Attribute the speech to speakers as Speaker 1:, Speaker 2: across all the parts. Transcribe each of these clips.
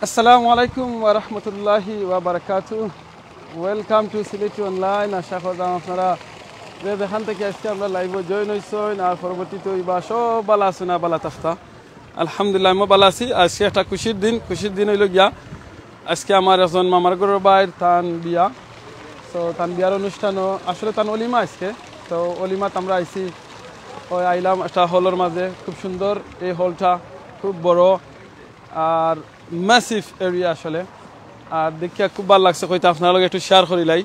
Speaker 1: আসসালামু আলাইকুম ওয়া রাহমাতুল্লাহি ওয়া বারাকাতুহু। Welcome to Sylheti online. আশা করলাম আপনারা যে যেখান থেকে আজকে আমরা লাইভে জয়েন হয়েছেন আর পরবর্তীতে ওইবা সব ভালো আছেন না ভালো থাকতা। আলহামদুলিল্লাহ আমি ভালো আছি। আজকে একটা খুশির দিন হইল গিয়া আজকে আমার একজন মামার ঘরের বাইর তান বিয়া। তো তান বিয়ার অনুষ্ঠানও আসলে তান অলিমা আজকে। তো অলিমাত আমরা আইছি ওই আইলাম একটা হলের মাঝে, খুব সুন্দর এই হলটা, খুব বড় আর ম্যাসিভ এরিয়া আসলে। আর দেখিয়া খুব ভালো লাগছে, হয়তো আপনার লগে একটু শেয়ার করিলাই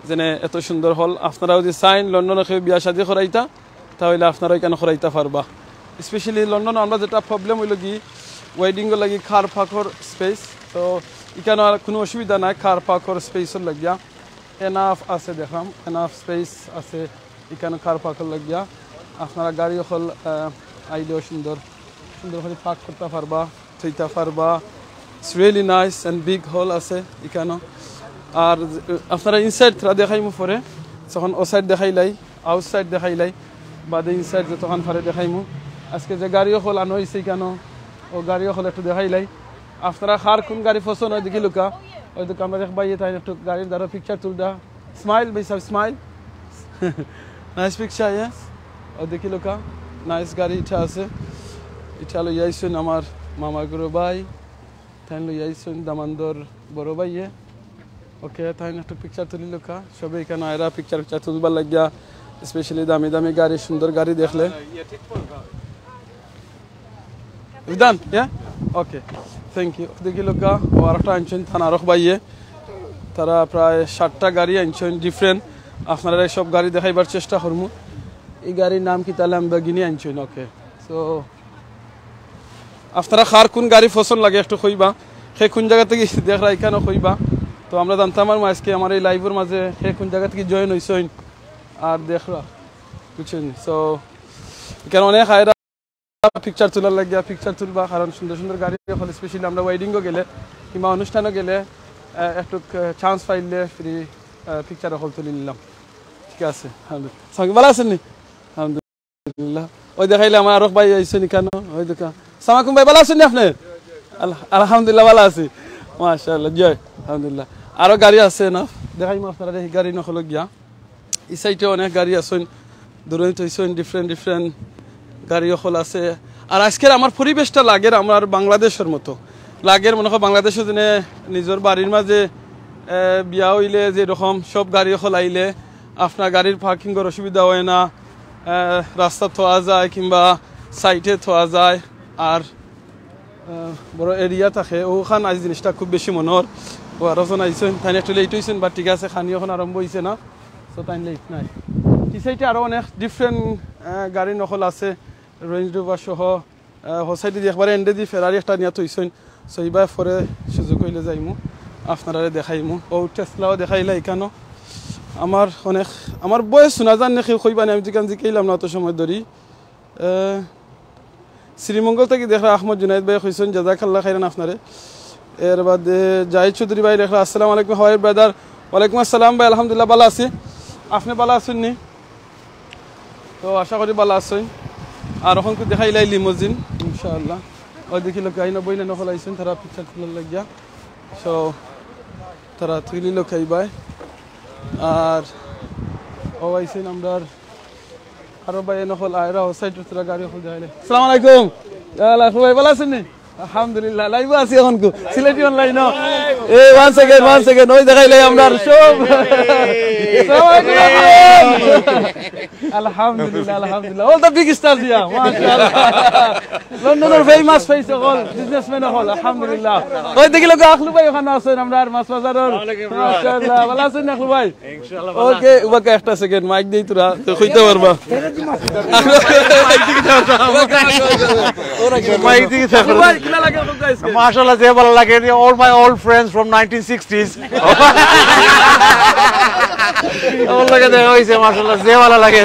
Speaker 1: যেন এত সুন্দর হল। আপনারা যদি চাইন লন্ডনে কেউ বিয়া শাদি করাইতা তাহলে আপনারা এখানে করাইতে পারবা। স্পেশালি লন্ডনে আমরা যেটা প্রবলেম হইল কি ওয়েডিংয়ের লাগি খার ফাঁকর স্পেস, তো এখানে আর কোনো অসুবিধা নাই। খার ফাঁকর স্পেসের লাগিয়া এনাফ আছে, দেখাম এনাফ স্পেস আছে এখানে খার ফাঁকর লাগিয়া। আপনারা গাড়ি হল আইলেও সুন্দর সুন্দর করে পার্ক করতে পারবা, থইতে পারবা। It's really nice and big হল আছে এখানে। আর আপনারা ইনসাইড তারা দেখাইমু পরে, যখন ও সাইড দেখাইলাই আউটসাইড দেখাইলাই বাদে ইনসাইড যতক্ষণ পারে দেখাইমু। আজকে যে গাড়িও হল আনো হয়েছে এখানে, ও গাড়িও হল একটু দেখাইলাই। আপনারা কার কোন গাড়ি পছন্দ হয় দেখি লুকা, ওই তো আমরা দেখবাই তাই একটু গাড়ির দ্বারা পিকচার তুলদা। স্মাইল ভাই সব স্মাইল, নাইস পিকচার ইয়েস। ও দেখি লুকা নাইস গাড়ি এটা আছে। এটা লই আইসুন আমার মামার গুরু ভাই, তাই লই আইসুন দামান্দর বড় ভাইয়ে। ওকে তাই একটু পিকচার তুলি লোকা সবাই এখানে আয়রা পিকচার তুলবার লাগিয়া। স্পেশালি দামি দামি গাড়ি, সুন্দর গাড়ি দেখলে ডান। Okay thank you. দেখি লোকা ও আরেকটা আনছেন থানারক ভাইয়ে, তারা প্রায় 60টা গাড়ি আনছেন ডিফারেন্ট। আপনারা সব গাড়ি দেখাইবার চেষ্টা করবো। এই গাড়ির নাম কি তাহলে আমি বাগিনি আনছেন। ওকে সো আপনারা কার কোন গাড়ি পছন্দ লাগে একটু কইবা, সে কোন জায়গা থেকে দেখরা এখানেও কইবা। তো আমরা জানতাম আর আজকে আমার এই লাইভের মাঝে সে কোন জায়গা থেকে জয়েন হয়েছেন আর দেখরা বুঝছেন। সো এখানে অনেক আয়রা পিকচার তোলার লাগিয়া পিকচার তুলবা, কারণ সুন্দর সুন্দর গাড়ি হলে স্পেশালি আমরা ওয়েডিংও গেলে কিংবা অনুষ্ঠানও গেলে একটু চান্স পাইলে ফ্রি পিকচার হল তুলে নিলাম। ঠিক আছে আলহামদুলিল্লাহ। ভালো আছেন নি? আলহামদুলিল্লাহ। ওই দেখাইলে আমার আরক ভাই আইসেন এখানে, ওই দেখা সালামালাইকুম ভাই, ভালো আছেন নি আপনি? আলহামদুলিল্লাহ ভালো আছি মাশাআল্লাহ জয় আলহামদুলিল্লাহ। আরো গাড়ি আছে না দেখাইম আপনারা, এই গাড়ি নকল গিয়া এই সাইডে অনেক গাড়ি আছেন, দূরন্ত হইছেন ডিফারেন্ট গাড়ি হল আছে। আর আজকের আমার পরিবেশটা লাগের আমার বাংলাদেশের মতো লাগের। মনে হয় বাংলাদেশে যেন নিজের বাড়ির মাঝে বিয়া হইলে যেরকম সব গাড়ি হল আইলে আপনার গাড়ির পার্কিংয়ের অসুবিধা হয় না, রাস্তা থোয়া যায় কিংবা সাইডে থোয়া যায় আর বড় এরিয়া থাকে। ওখান আজ জিনিসটা খুব বেশি মনোহর। ও আরোজন আইসেন তাই একটু লেট হয়েছেন বা ঠিক আছে, খানি এখন আরম্ভ হয়েছে না, তো তাই লেট নাই। এই সাইডে আরও অনেক ডিফারেন্ট গাড়ি নকল আছে, রেঞ্জ রোভার সহ। হোসাইডে দিয়ে একবারে এন্ডে দিয়ে ফেরারি একটা নিয়ে থইছেন। সো এইবার পরে সুযোগ হইলে যাইমু আপনারা দেখাইমু। ও টেসলাও দেখাইলা এখানেও। আমার বয়স শোনা যান না কেউ কইবানি, আমি যেখান জিকাইলাম না অত সময় ধরি। শ্রীমঙ্গল থেকে দেখলা আহমদ জুনাইদ ভাই কইছেন জাযাকাল্লাহ খাইরান আপনারে। এর বাদে জাহিদ চৌধুরী ভাই দেখলা আসসালামু আলাইকুম হাওয়াই ব্রাদার। ওয়ালাইকুম আসসালাম ভাই, আলহামদুলিল্লাহ ভালো আছি। আপনি ভালো আছেন নি? তো আশা করি ভালো আছেন। আর এখন তো দেখাইলাই লিমোজিন ইনশাআল্লাহ। ওই দেখি লোক আইনা বইনা নকল আইছেন, তারা পিকচার তোলার লাগিয়া। সো তারা তুলি লোক আইবাই। আর ও আইছেন আমরা আরো ভাই নকল আয়রা ও সাইড তোরা গাড়ি হল দেখাইলে। আসসালামু আলাইকুম ভাই, ভালো আছেন নি? আলহামদুলিল্লাহ লাইভ আছি এখন সিলেটি অনলাইন। এই ওয়ান সেকেন্ড ওই দেখাইলাই আমরা সব। আলহামদুলিল্লাহ অল দ্য বিগ স্টার দিয়া মাশাআল্লাহ। লন্ডনের ফেমাস ফেস অল বিজনেসম্যান হল আলহামদুলিল্লাহ। ওই দেখিলো আখলু ভাই ওখানে আছেন আমরা মাছ বাজারের মাশাআল্লাহ। ভালো আছেন আখলু ভাই? ইনশাআল্লাহ। ওকে ওকে একটা সেকেন্ড মাইক দেই তোরা তো কইতে পারবা। মাইক দিকে থাকো ভাই। কিনা লাগে লোক গাইস মাশাআল্লাহ, যে ভালো লাগে। All my old friends from 1960s। ওর লাগে দেখা হইছে মাশাআল্লাহ, যে ভালো লাগে।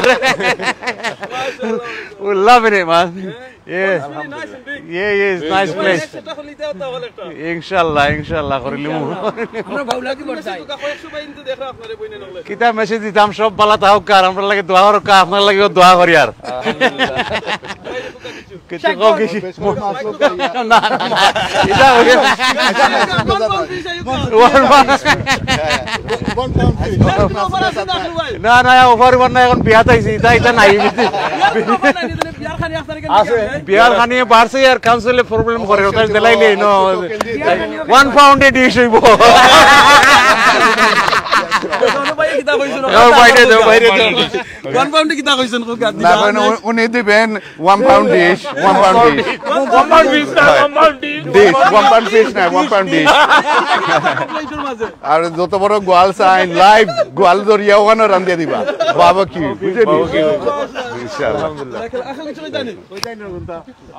Speaker 1: We loving it man. Yeah, it's nice place. ইনশাআল্লাহ করিলিমু। আমরা ভালো লাগি বড়াই কিতা মেসেজ দিতাম সব ভালো থাকুক আর আমরা লাগে দোয়া করুক, আপনার লাগে দোয়া করি আর।
Speaker 2: কিছু কও কিছু না এটা না না অফার বান না এখন বিয়া তাইছি এটা নাই বিয়ার খানি বাড়ছে আর কাউন্সিলে প্রবলেম করে ওটা দিলাইলে নো 1 পাউন্ডে ডিশ হইব
Speaker 3: উনি দিবেন 1 pound dish 1 pound dish
Speaker 2: 1 pound dish 1 pound dish
Speaker 3: dish 1 pound fish না 1 পাউন্ড ডিশ আর যত বড় গোয়াল সাইন লাইভ গোয়াল দরিয়া ওখানে রান্ধিয়া দিবা বাবা কি বুঝেনি ইনশাআল্লাহ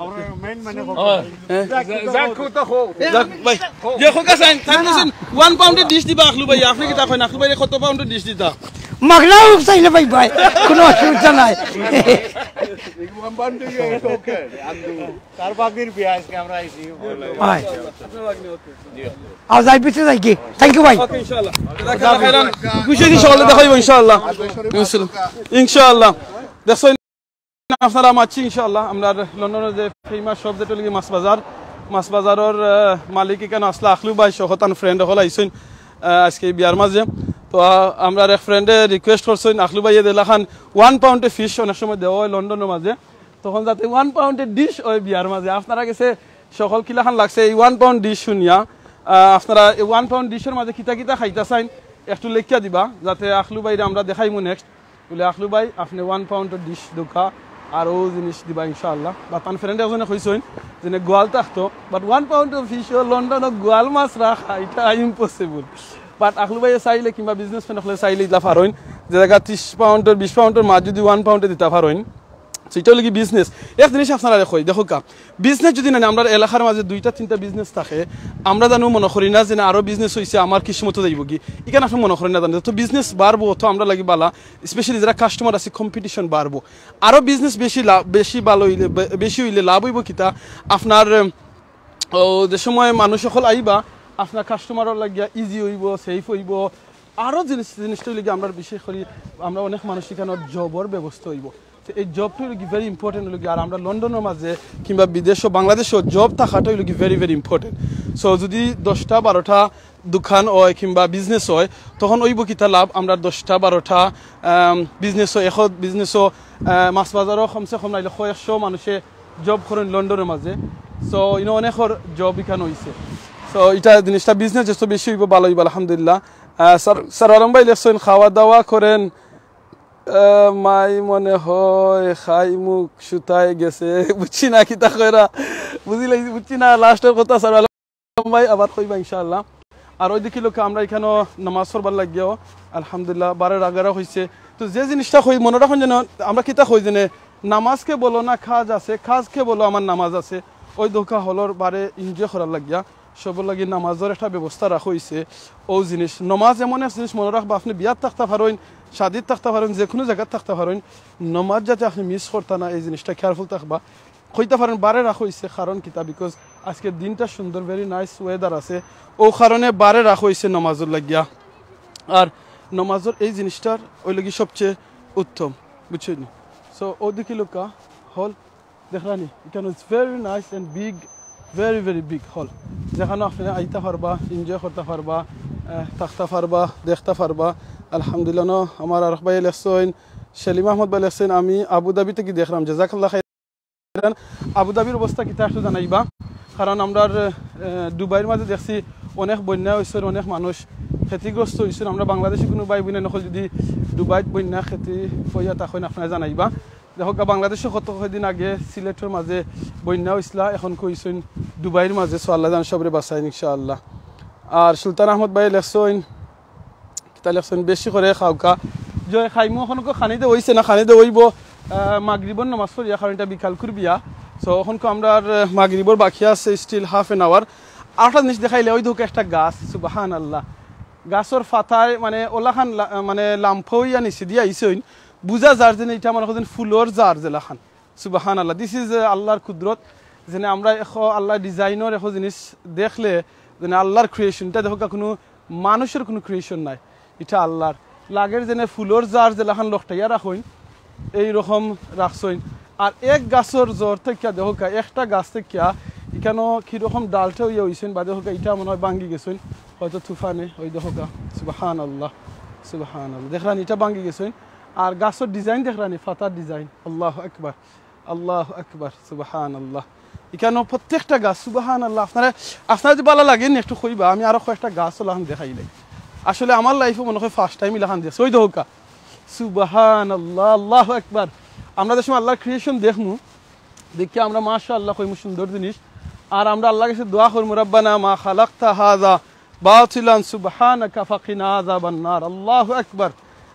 Speaker 3: আমরা মেইন মানে
Speaker 1: জাকু তো হো জাক ভাই যে খোকা সাইন থাকছেন 1 পাউন্ডের ডিশ দিবা আখলু ভাই আপনি কি তা কই না আখলু ভাই কত পাউন্ডের ডিশ দিতা
Speaker 4: মাগনাও চাইলে ভাই ভাই কোনো অসুবিধা নাই
Speaker 2: তার বাগির বিয়া আজকে আমরা আইছি
Speaker 4: ভাই আজ আইবিতে যাই কি থ্যাংক ইউ ভাই
Speaker 1: ওকে ইনশাআল্লাহ জাযাকাল্লাহ খাইরান খুশি দিন সকালে দেখাইব ইনশাআল্লাহ ইনশাআল্লাহ দেখছেন আপনারা মাছি ইনশাআল্লাহ আমরা লন্ডনের যে ফেমাস শপ যেটা লাগি মাছ বাজারের মালিক এখানে আসলে আখলু ভাই সহতান ফ্রেন্ড হল আইছেন আজকে বিয়ার মাঝে তো আমরা এক ফ্রেন্ডে রিকোয়েস্ট করছেন আখলু ভাই দেখান 1 পাউন্ডে ফিশ অনেক সময় দেওয়া হয় লন্ডনের মাঝে তখন যাতে 1 পাউন্ডের ডিশ ওই বিয়ার মাঝে আপনারা গেছে সকল কিলাখান লাগছে এই 1 পাউন্ড ডিশ শুনিয়া আপনারা এই 1 পাউন্ড ডিশের মাঝে কিতা কিতা খাইতা চাইন একটু লেখিয়া দিবা যাতে আখলু ভাইরে আমরা দেখাইমু নেক্সট বলে আখলু ভাই আপনি 1 পাউন্ডের ডিশ দোকা আর ও জিনিস দিবা ইনশাআল্লাহ বা তান ফ্রেন্ড একজনে কইছেন যে গোয়াল থাকতো বাট 1 পাউন্ড অফ ফিশ লন্ডনে গোয়াল মাছ রাখা এটা ইম্পসিবল বাট আখলু ভাই চাইলে কিংবা বিজনেসম্যান হলে চাইলে দিতে পারেন যে জায়গা 30 পাউন্ডের 20 পাউন্ডের মাছ যদি 1 পাউন্ডে দিতে পারেন সেটাও লাগি বিজনেস এক জিনিস আপনারা দেখো দেখো কা বিজনেস যদি না আমরা এলাকার মাঝে 2টা 3টা বিজনেস থাকে আমরা জানো মনে করি না যে আরো বিজনেস হইছে আমার কিসমত যাইব কি এখানে আপনি মনে করেন না জানেন তো বিজনেস বাড়বো তো আমরা লাগি বালা স্পেশালি যারা কাস্টমার আছে কম্পিটিশন বাড়বো আরো বিজনেস বেশি ভালো হইলে বেশি হইলে লাভ হইব কিতা আপনার যে সময় মানুষ সকল আইবা আপনার কাস্টমারের লাগিয়া ইজি হইব সেফ হইব আরো জিনিসটা লাগি আমরা বিশেষ করি আমরা অনেক মানুষ এখানে জবর ব্যবস্থা হইব এই জবটা হলো ভেরি ইম্পর্টেন্ট হলো আর আমরা লন্ডনের মাঝে কিংবা বিদেশও বাংলাদেশেও জব থাকাটা হলো ভেরি ভেরি ইম্পর্টেন্ট সো যদি 10টা 12টা দোকান হয় কিংবা বিজনেস হয় তখন ওই বকিতা লাভ আমরা 10টা 12টা বিজনেস হয় এখন বিজনেসও মাছ বাজারও কমসে কম নাইলে 100 মানুষে জব করেন লন্ডনের মাঝে সো ইনো অনেকর জব এখানে হয়েছে সো এটা জিনিসটা বিজনেস যত বেশি হইব ভালো হইব আলহামদুলিল্লাহ স্যার আলম ভাই লেখছেন খাওয়া দাওয়া করেন মাই মনে হয় খাই মুখ সুতায় গেছে বুঝছি না কিতা কইরা বুঝিলাই বুঝছি না লাস্টের কথা স্যার আলম ভাই আবার কইবা ইনশাআল্লাহ আর ওই দেখি লোক আমরা এখানে নামাজ পড়বার লাগিও আলহামদুলিল্লাহ 12 হয়েছে তো যে জিনিসটা কই মনে রাখুন যেন আমরা কিতা কই যেন নামাজকে বলো না খাজ আছে খাজকে বলো আমার নামাজ আছে ওই দোকা হলর বারে এনজয় করার লাগিয়া সবর লাগি নামাজের একটা ব্যবস্থা রাখা হয়েছে ও জিনিস নমাজ এমন এক জিনিস মনে রাখবা আপনি বিয়াত থাকতে পারেন শাদিত থাকতে পারেন যে কোনো জায়গায় থাকতে পারেন নমাজ যাতে আপনি মিস করতে না এই জিনিসটা কেয়ারফুল থাকবা কইতে পারেন বারে রাখা হয়েছে কারণ কিতা বিকজ আজকের দিনটা সুন্দর ভেরি নাইস ওয়েদার আছে ও কারণে বারে রাখা হয়েছে নমাজের লাগিয়া আর নমাজের এই জিনিসটার ওই লাগি সবচেয়ে উত্তম বুঝছেন সো ও দেখি লোকা হল দেখলানি এখানে it's very nice and big very very big হল যেখানে আপনি আইতে পারবা এনজয় করতে পারবা থাকতে পারবা দেখতে পারবা আলহামদুলিল্লাহ আমার আরেক ভাই লেখছেন সেলিম আহমদ ভাই লেখছেন আমি আবুধাবি থেকে দেখলাম জাযাকাল্লাহ খাইরান আবুধাবির অবস্থা কিতা একটু জানাইবা কারণ আমরা দুবাইয়ের মাঝে দেখছি অনেক বন্যা হয়েছে অনেক মানুষ ক্ষতিগ্রস্ত হয়েছে আমরা বাংলাদেশি কোনো ভাই বোনে নকল যদি দুবাইত বন্যা ক্ষতি হইয়া তখন আপনারা জানাইবা দেখো বাংলাদেশে কতদিন আগে সিলেটের মাঝে বন্যা হয়েছিল এখন কইছেন দুবাইয়ের মাঝে সো আল্লাহ জান সবরে বাঁচায় ইনশাআল্লাহ আর সুলতান আহমদ ভাই লেখছেন কিতা লেখছেন বেশি করে খাওকা যে খাইমু এখন খানিতে হইছে না খানিতে হইব মাগরিবর নামাজ পড়িয়া কারণ এটা বিকাল করবিয়া সো এখন আমরা মাগরিবর বাকি আছে স্টিল হাফ এন আওয়ার আরেকটা জিনিস দেখাইলে ওই ধোকে একটা গাছ সুবহানাল্লাহ গাছর ফাতায় মানে ওলাখান মানে লাম্ফইয়া নিচে দিয়া আইসইন বুঝা যার যেন এটা মনে করেন ফুলর জার জেলাখান সুবহানাল্লাহ দিস ইজ আল্লাহর কুদরত যেন আমরা আল্লাহ ডিজাইনের এখন জিনিস দেখলে যেন আল্লাহর ক্রিয়েশন এটা দেখো কোনো মানুষের কোনো ক্রিয়েশন নাই এটা আল্লাহর লাগের যেন ফুলর জার জেলাখান লোকটাইয়া রাখইন এইরকম রাখছইন আর এক গাছের জ্বর থেকে দেখো একটা গাছ থেকে এখানেও কীরকম ডালটা ইয়ে হয়েছেন বা দেখো এটা মনে হয় ভাঙ্গি গেছেন হয়তো তুফানে ওই দেখো সুবহানাল্লাহ সুবহানাল্লাহ দেখলাম এটা ভাঙ্গি গেছেন আর গাছের ডিজাইন দেখলানি ফাতার ডিজাইন আল্লাহু আকবার আল্লাহু আকবার সুবহানাল্লাহ এখানে প্রত্যেকটা গাছ সুবহানাল্লাহ আপনারা যদি ভালো লাগেন একটু কইবা আমি আরো কয়েকটা গাছ লাগান দেখাইলাই আসলে আমার লাইফে মনে হয় ফার্স্ট টাইম লাগান দিয়েছে ওই দেখো সুবহানাল্লাহ আল্লাহু আকবার আমরা যে সময় আল্লাহর ক্রিয়েশন দেখমু দেখি আমরা মাশাআল্লাহ কইমু সুন্দর জিনিস আর আমরা আল্লাহর কাছে দোয়া করমু রব্বানা মা খালাকতা হাযা বাতিলান সুবহানাকা ফাকিনা আযাবান নার আল্লাহু আকবার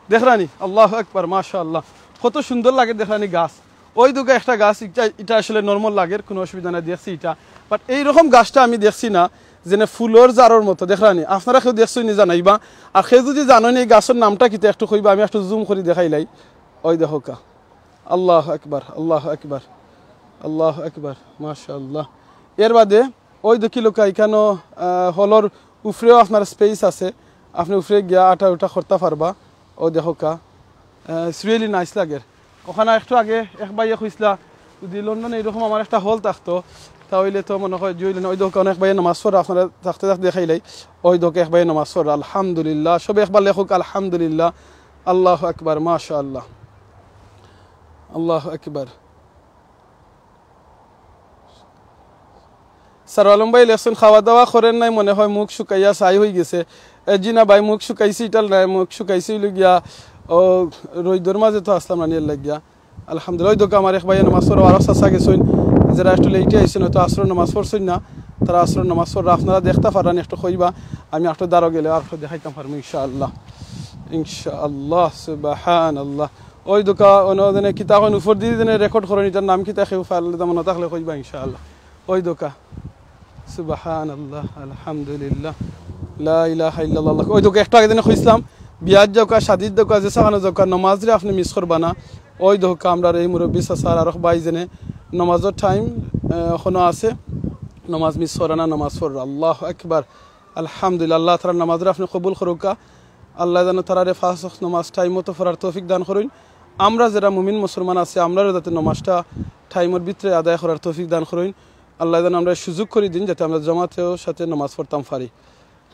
Speaker 1: দেখরানি আল্লাহু আকবার মাশাআল্লাহ কত সুন্দর লাগে দেখরানি গাছ ওই দুটো একটা গাছ এটা আসলে নরমাল লাগে কোনো অসুবিধা না দেখছি এটা বাট এইরকম গাছটা আমি দেখছি না যেন ফুলের জারোর মতো দেখরানি আপনারা কেউ দেখছো নি জানাইবা আর সে যদি জানেন এই গাছের নামটা কিতে একটু কইবা আমি একটু জুম করে দেখাইলাই ওই দেখো কা আল্লাহ আকবার আল্লাহ আকবার আল্লাহ আকবার মাশাআল্লাহ এর বাদে ওই দেখি লোকা এখানে হলর উফরেও আপনার স্পেস আছে আপনি উফরে গিয়া আটা উটা করতে পারবা ও দেখো কা ইটস রিয়েলি নাইস লাগে ওখানে একটু আগে এক ভাইয়ে খুঁজলা যদি লন্ডনে এরকম আমার একটা হল থাকতো তাহলে তো মনে হয় জুইলেন ওই দোকান এক ভাইয়ে নামাজ পড়া আপনারা থাকতে থাকতে দেখাইলাই ওই দোকে এক ভাইয়ে নামাজ পড়া আলহামদুলিল্লাহ সবে একবার লেখক আলহামদুলিল্লাহ আল্লাহু আকবার মাশাআল্লাহ আল্লাহু আকবার স্যার আলম ভাই লেসন খাওয়া দাওয়া করেন নাই মনে হয় মুখ শুকাইয়া ছাই হয়ে গেছে জিনা ভাই মুখ শুকাইছি ইটাল নাই মুখ শুকাইছি গিয়া ও রোহিদর মাঝে তো আসলাম রানিয়ার লাগিয়া আলহামদুলিল্লাহ ওই দোকা আমার এক ভাইয়া নামাজ পড়ো আরো চাষা গেছেন যারা একটু লেটে আইসেন হয়তো আসর নামাজ পড়ছেন না তারা আসর নামাজ পড়া আপনারা দেখতে পারেন একটু কইবা আমি একটু দাঁড়ো গেলে আর দেখাইতাম পারবো ইনশাআল্লাহ ইনশাআল্লাহ সুবহানাল্লাহ ওই দোকা অনদিনে কিতাব উপর দিয়ে দিনে রেকর্ড করেন এটার নাম কিতা কেউ ফাইল মনে থাকলে কইবা ইনশাআল্লাহ ওই দোকা সুবহানাল্লাহ আলহামদুলিল্লাহ লা ইলাহা ইল্লাল্লাহ ওই দোকা একটু আগে দিনে কইছিলাম বিয়ার জোকা শাদির দোকা যে সাখানো জোকা নমাজরে আপনি মিস করবা না ওই দোকা আমরা এই মুরব্বী সাসার আর বাইজনে নমাজের টাইম এখনো আছে নমাজ মিস করে না নমাজ পড় আল্লাহু আকবার আলহামদুলিল্লাহ আল্লাহ তাআলা নামাজরে আপনি কবুল করুকা আল্লাহ যেন তারারে ফাঁস নমাজ টাইম মতো পড়ার তৌফিক দান করুন আমরা যারা মুমিন মুসলমান আছে আমরা যাতে নমাজটা টাইমের ভিতরে আদায় করার তৌফিক দান করুন আল্লাহ যেন আমরা সুযোগ করে দিন যাতে আমরা জামাতেও সাথে নমাজ পড়তাম পারি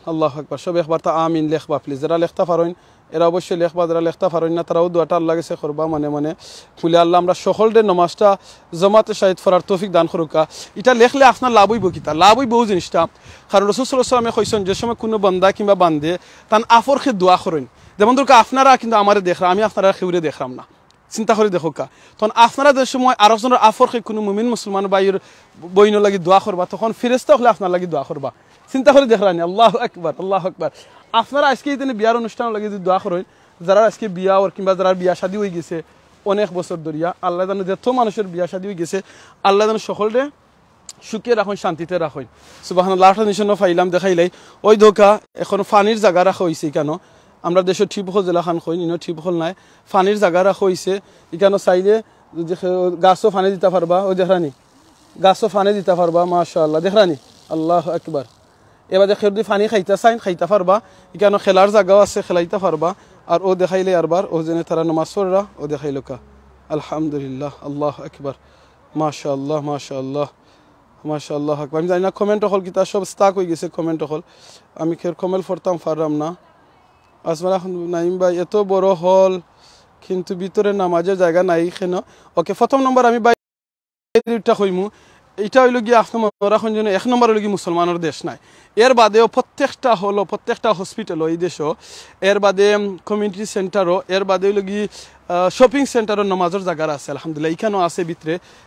Speaker 1: আল্লাহু আকবার সব একবার তা আমিন লেখবা প্লিজ যারা লেখতে পারেন এরা অবশ্যই লেখবা যারা লেখতে পারেন না তারাও দোয়াটা আল্লাহ কাছে করবা মনে মনে বলে আল্লাহ আমরা সকলের নমাজটা জামাতে শাহিদ পড়ার তৌফিক দান করুকা এটা লেখলে আপনার লাভ হইব কিতা লাভ হইব জিনিসটা কারণ রাসূল সাল্লাল্লাহু আলাইহি ওয়াসাল্লামে কইছেন যে সময় কোনো বান্দা কিংবা বান্দে তান আফরকে দোয়া করেন যেমন ধরুন আপনারা কিন্তু আমারে দেখরা আমি আপনারা খেউরে দেখলাম না চিন্তা করে দেখো কা তখন আপনারা যে সময় আরেকজনের আফরকে কোনো মুমিন মুসলমান বাইর বইন লাগি দোয়া করবা তখন ফেরেশতা হলে আপনার লাগি দোয়া করবা চিন্তা করে দেখলানি আল্লাহু আকবার আল্লাহু আকবার আপনারা আজকে এই বিয়ার অনুষ্ঠান লাগি যদি দোয়া করেন যারা আজকে বিয়া ওর কিংবা যারা বিয়া শাদী হয়ে গেছে অনেক বছর ধরিয়া আল্লাহ জানে যত মানুষের বিয়া শাদী হয়ে গেছে আল্লাহ জানে সকলরে সুখে রাখুন শান্তিতে রাখুন সুবহানাল্লাহ নিশানো ফাইলাম দেখাইলাই ওই ধোকা এখন ফানির জায়গা রাখা হয়েছে কেন আমরা দেশের ঠিপহল জেলা খান কই ইনো ঠিপহল নাই ফানির জায়গা রাখা হয়েছে এখানে চাইলে যদি গাছও ফানি দিতে পারবা ওই দেখরানি গাছও ফানি দিতে পারবা মাশাআল্লাহ দেখরানি আল্লাহু আকবার এবার দেখে যদি ফানি খাইতে চাইন খাইতে পারবা এখানে খেলার জায়গাও আছে খেলাইতে পারবা আর ও দেখাইলে আরবার ও জেনে তারা নামাজ পড়রা ও দেখাইল কা আলহামদুলিল্লাহ আল্লাহু আকবার মাশাআল্লাহ মাশাআল্লাহ মাশাআল্লাহ আকবার আমি জানি না কমেন্ট হল কিতা সব স্টাক হয়ে গেছে কমেন্ট হল আমি খের কমেন্ট পড়তাম পারলাম না আজমালা নাইম ভাই এত বড় হল কিন্তু ভিতরে নামাজের জায়গা নাই কেন ওকে প্রথম নম্বর আমি বাইরেটা কইমু এটা হইল গিয়ে আপনার মনে রাখুন যেন এক নম্বর হইল গিয়ে মুসলমানের দেশ নাই এর বাদেও প্রত্যেকটা হলো প্রত্যেকটা হসপিটালও এই দেশও এর বাদে কমিউনিটি সেন্টারও এর বাদে হইল গিয়ে শপিং সেন্টারও নামাজের জায়গা আছে আলহামদুলিল্লাহ এখানেও আছে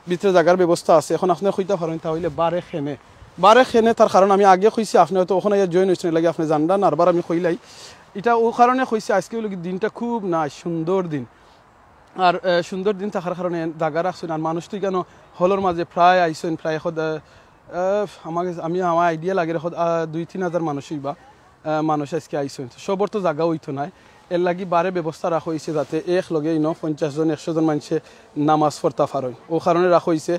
Speaker 1: ভিতরে জায়গার ব্যবস্থা আছে এখন আপনি কইতে পারেন তাহলে বারে খেনে তার কারণ আমি আগে কইছি আপনি হয়তো ওখানে জয়েন হয়েছেন লাগে আপনি জানবেন আরবার আমি কইলাই এটা ও কারণে কইছি আজকে হইল গিয়ে দিনটা খুব না সুন্দর দিন আর সুন্দর দিন থাকার কারণে জায়গা রাখছেন আর মানুষ তো কেন হলের মাঝে প্রায় আইসেন প্রায় আমাকে আমার আইডিয়া লাগে 2-3 হাজার মানুষই বা মানুষ আজকে আইসেন সবর তো জায়গা হইতো নাই এর লাগি বারে ব্যবস্থা রাখা হয়েছে যাতে এক লগে 50 জন 100 জন মানুষে নামাজ পড়তে পারেন ও কারণে রাখা হয়েছে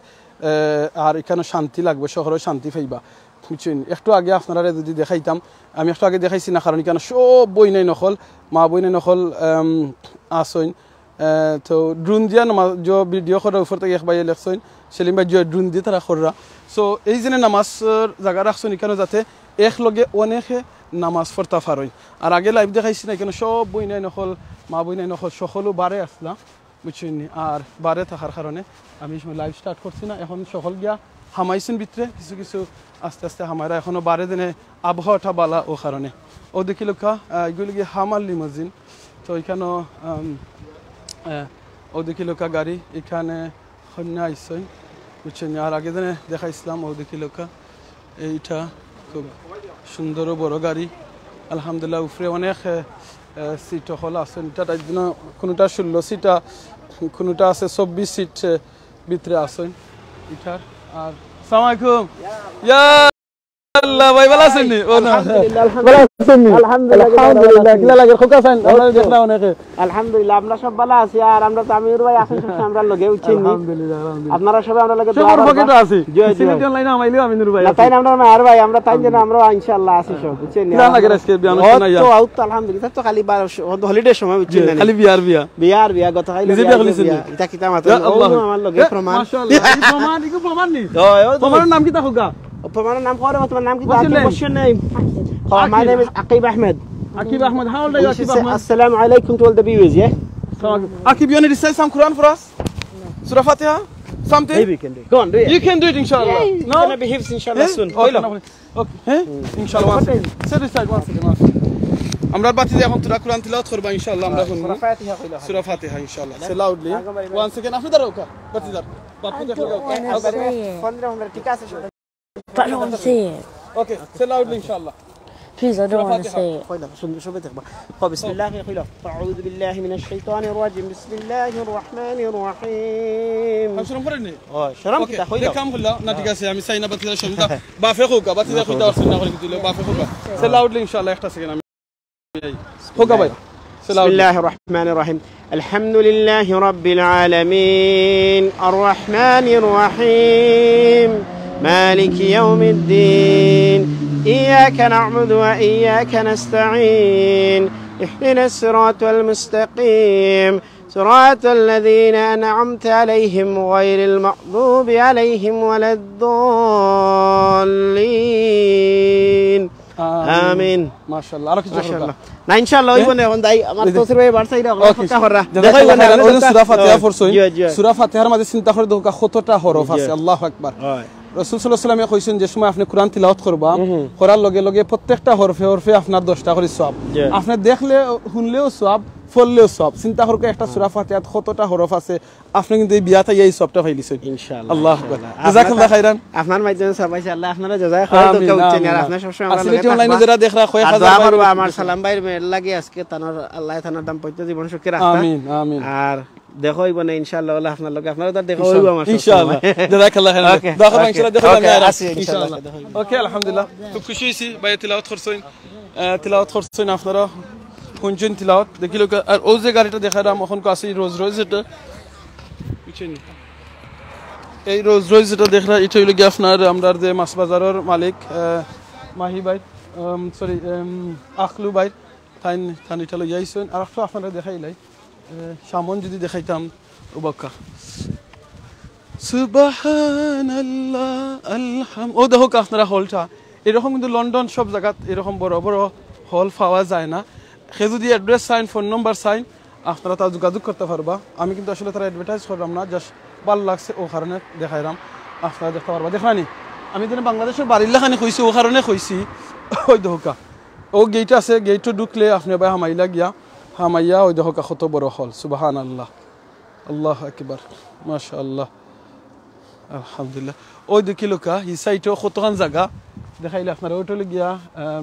Speaker 1: আর এখানে শান্তি লাগবে শহরে শান্তি পাইবা বুঝছেন একটু আগে আপনারা যদি দেখাইতাম আমি একটু আগে দেখাইছি না কারণ এখানে সব বই নাই নকল মা বই নাই নকল আসইন তো ড্রোন দিয়া নামাজ যে ভিডিও করা উপর থেকে এক ভাই লেখছেন সেলিম ভাই যে ড্রোন দিয়ে তারা কররা সো এই জন্য নামাজের জায়গা রাখছেন এখানে যাতে একলগে অনেকে নামাজ পড়তে পারেন আর আগে লাইভ দেখাইছি না এখানে সব বই নাই নকল মা বই নাই নকল সকলও বারে আসলাম বুঝছেন আর বারে থাকার কারণে আমি লাইভ স্টার্ট করছি না এখন সকল গিয়া হামাইছেন ভিতরে কিছু কিছু আস্তে আস্তে হামাইরা এখনো বারে দিনে আবহাওয়াটা বালা ও কারণে ও দেখি লোকা এগুলি গিয়ে হামার লিমোজিন তো এখানেও ও দেখি লোকা গাড়ি এখানে কন্যা আইসই বুঝছেন আর আগে দিনে দেখাইছিলাম ও দেখি লোকা এইটা খুব সুন্দর বড় গাড়ি আলহামদুলিল্লাহ উপরে অনেক সিট হল আছেন এটা তাই জন্য কোনোটা 16 সিটা কোনোটা আছে 24 সিট ভিতরে আছেন এটার আর আসসালামু আলাইকুম ইয়া আল্লাহ ভাই ভালো আছেন নি ও না ভালো আছেন নি আলহামদুলিল্লাহ কিলা লাগে খোকা আছেন আমরা দেখলা অনেকে
Speaker 5: আলহামদুলিল্লাহ আমরা সব ভালো আছি আর আমরা তামির ভাই আছেন সব আমরা লগে উঠছি
Speaker 1: আলহামদুলিল্লাহ
Speaker 5: আপনারা সবাই আমরা লগে
Speaker 1: সবার পকেটে আছে সিলেট অনলাইনে আমাইলো আমিনুর ভাই
Speaker 5: তাই না আমরা আর ভাই আমরা তাই যেন আমরা ইনশাআল্লাহ আছি সব বুঝছেন
Speaker 1: কিলা লাগে আজকে বিয়ান শোনা
Speaker 5: তো আউট আলহামদুলিল্লাহ তো খালি হলিডে সময় বুঝছেন না
Speaker 1: খালি বিয়া
Speaker 5: গত খালি
Speaker 1: নিজে বিয়া করেছেন
Speaker 5: এটা কিতা মাত্র আমার লগে প্রমাণ
Speaker 1: মাশাআল্লাহ প্রমাণ নি প্রমাণের নাম কি তা হোগা
Speaker 5: প্রমাণের নাম করে তোমার নাম কি question name my name is Aqib Ahmed.
Speaker 1: Aqib Ahmed, how old are you, Aqib Ahmed?
Speaker 5: Assalamu alaikum to all the viewers, yeah?
Speaker 1: Aqib, you want to recite some Quran for us? Surah Fatiha? Something?
Speaker 5: Maybe you can do it. Go on, do it.
Speaker 1: You can do it, inshallah.
Speaker 5: Yeah, it's going to be hifz, inshallah, soon.
Speaker 1: Okay. Inshallah, one second. Say recite, one second. আমরা বাতি দিয়ে এখন কোরআন তিলাওয়াত করব ইনশাআল্লাহ আমরা শুনবো
Speaker 5: Surah Fatiha কইলা
Speaker 1: সূরা ফাতিহা ইনশাআল্lah সে লাউডলি one second আপনি দাঁড়াও কা বাতি দাঁড়াও বাপু দেখো
Speaker 5: 15 ঠিক আছে
Speaker 6: But I don't want to say it.
Speaker 1: Okay say loudly ইনশাআল্লাহ
Speaker 6: Please, I don't want to say it.
Speaker 5: قيلا شو بتخبى بسم الله قيلا أعوذ بالله من الشيطان الرجيم بسم الله الرحمن الرحيم
Speaker 1: শুরু করেন নি
Speaker 5: شرم كده قيلا
Speaker 1: কাম হলো না ঠিক আছে আমি চাইনা বাতি দাঁড়াও শুনতা বাফে হোকা বাতি দাঁড়াও খুদা শুননা করে দিলে বাফে হোকা সে লাউডলি ইনশাআল্লাহ একটা সেকেন্ড আমি হোকা ভাই
Speaker 5: بسم الله الرحمن الرحيم الحمد لله رب العالمين الرحمن الرحيم مالك يوم الدين إياك نعبد وإياك نستعين اهدنا الصراط المستقيم صراط الذين أنعمت عليهم غير المغضوب عليهم ولا الضالين آمين
Speaker 1: ما شاء الله আরো কিছু
Speaker 5: মাশাআল্লাহ না ইনশাআল্লাহ ওই বনে এখন দাই আমার তোসির ভাই বারসাইরা কথা করা
Speaker 1: দেখো সূরা ফাতিহা পড়ছই সূরা ফাতিহার মধ্যে চিন্তা করে দেখো কতটা হরফ আছে আল্লাহু আকবার রাসূল সাল্লাল্লাহু আলাইহি ওয়াসাল্লাম কইছেন যে সময় আপনি কোরআন তিলাওয়াত করবা করার লগে লগে প্রত্যেকটা হরফে হরফে আপনার 10টা করে সওয়াব আপনি দেখলে শুনলেও সওয়াব পড়লেও সওয়াব চিন্তা করকে একটা সূরা ফাতিহাত কতটা হরফ আছে আপনি কিন্তু এই বিয়াতে এই সওয়াবটা পাইলিছেন ইনশাআল্লাহ আল্লাহু আকবার জাযাকাল্লাহ খাইরান
Speaker 5: আপনার মাধ্যমে সবাই আল্লাহ আপনারা জাযায় খাইর তো উচ্চেন আর আপনারা সব সময়
Speaker 1: আসলে অনলাইনে যারা দেখরা কয় হাজার
Speaker 5: আমার সালাম ভাইয়ের মেয়ের লাগে আজকে তানার আল্লাহ তানার দাম পয়তে জীবন সুখে রাখতা
Speaker 1: আমিন আমিন
Speaker 5: আর দেখো হইব না ইনশাআল্লাহ আল্লাহ আপনার লগে আপনারা তো দেখো হইব আমার
Speaker 1: ইনশাআল্লাহ জাযাকাল্লাহ খাইরান দেখো ইনশাআল্লাহ দেখো ইনশাআল্লাহ ওকে আলহামদুলিল্লাহ খুব খুশি হইছি ভাই তিলাওয়াত করছেন আপনারা কোনজন তিলাওয়াত দেখিলো আর ও যে গাড়িটা দেখালাম এখন কাছে রোজ রোজ এটা বুঝছেন এই রোজ রোজ যেটা দেখলা এটা হইলো কি আপনার আমরা যে মাছ বাজারের মালিক মাহি ভাই সরি আখলু ভাই থান এটা লই আইছেন আর একটু আপনারা দেখাইলাই সামন যদি দেখাইতাম ওবাক্কা সুবহানাল্লাহ আলহাম ও দেখো আপনারা হলটা এরকম কিন্তু লন্ডন সব জায়গাত এরকম বড় বড় হল পাওয়া যায় না সে যদি address sign phone number sign আপনারা তা যোগাযোগ করতে পারবা আমি কিন্তু আসলে তারা অ্যাডভার্টাইজ করলাম না জাস্ট ভালো লাগছে ও কারণে দেখাইলাম আপনারা দেখতে পারবা দেখানি আমি যেন বাংলাদেশের বাড়ির লেখানে কইছি ও কারণে কইছি ওই দহকা ও গেট আছে গেটও ঢুকলে আপনি ভাই হামাইলা গিয়া হামাইয়া ওই দহকা কত বড় হল সুবহানাল্লাহ আল্লাহু আকবার মাশাআল্লাহ আলহামদুলিল্লাহ ওই দেখিলো কা এই সাইটও কতখান জায়গা দেখাইলে আপনারা ওইটা গিয়া